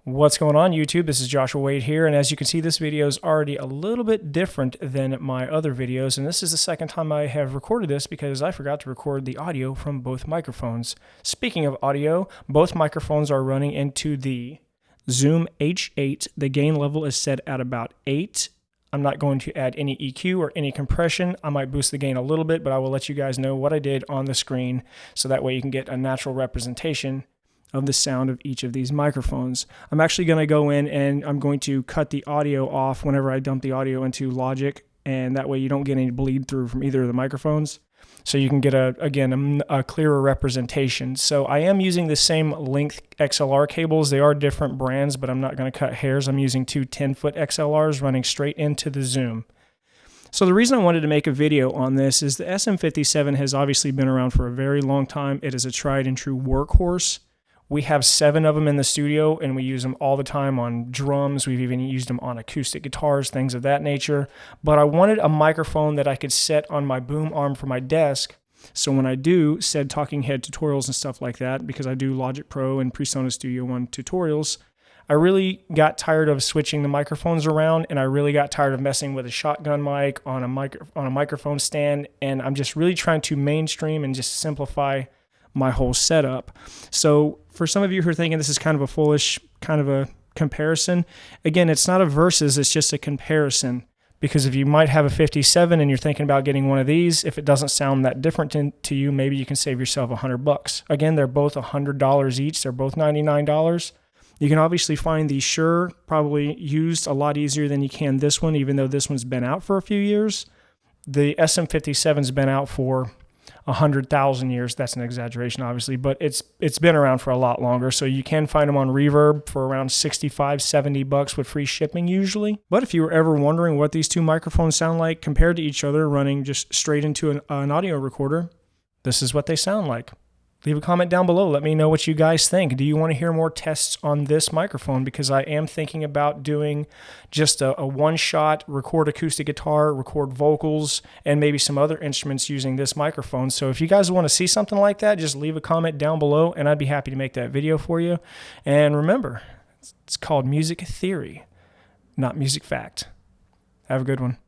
What's going on, YouTube? This is Joshua Wade here, and as you can see, this video is already a little bit different than my other videos, and this is the second time I have recorded this because I forgot to record the audio from both microphones. Speaking of audio, both microphones are running into the Zoom H8. The gain level is set at about 8. I'm not going to add any EQ or any compression. I might boost the gain a little bit, but I will let you guys know what I did on the screen so that way you can get a natural representation of the sound of each of these microphones. I'm actually going to go in and I'm going to cut the audio off whenever I dump the audio into Logic, and that way you don't get any bleed through from either of the microphones. So you can get, a clearer representation. So I am using the same length XLR cables. They are different brands, but I'm not going to cut hairs. I'm using two 10-foot XLRs running straight into the Zoom. So the reason I wanted to make a video on this is the SM57 has obviously been around for a very long time. It is a tried and true workhorse. We have 7 of them in the studio, and we use them all the time on drums. We've even used them on acoustic guitars, things of that nature. But I wanted a microphone that I could set on my boom arm for my desk. So when I do said talking head tutorials and stuff like that, because I do Logic Pro and PreSonus Studio One tutorials, I really got tired of switching the microphones around, and I really got tired of messing with a shotgun mic on a microphone stand. And I'm just really trying to mainstream and just simplify my whole setup. So for some of you who are thinking this is kind of a foolish kind of a comparison, again, it's not a versus, it's just a comparison. Because if you might have a 57 and you're thinking about getting one of these, if it doesn't sound that different to you, maybe you can save yourself $100. Again, they're both $100 each. They're both $99. You can obviously find the Shure probably used a lot easier than you can this one, even though this one's been out for a few years. The SM57's been out for 100,000 years. That's an exaggeration, obviously, but it's been around for a lot longer. So you can find them on Reverb for around $65-$70 with free shipping usually. But if you were ever wondering what these two microphones sound like compared to each other running just straight into an audio recorder, this is what they sound like. Leave a comment down below. Let me know what you guys think. Do you want to hear more tests on this microphone? Because I am thinking about doing just a one-shot, record acoustic guitar, record vocals, and maybe some other instruments using this microphone. So if you guys want to see something like that, just leave a comment down below, and I'd be happy to make that video for you. And remember, it's called music theory, not music fact. Have a good one.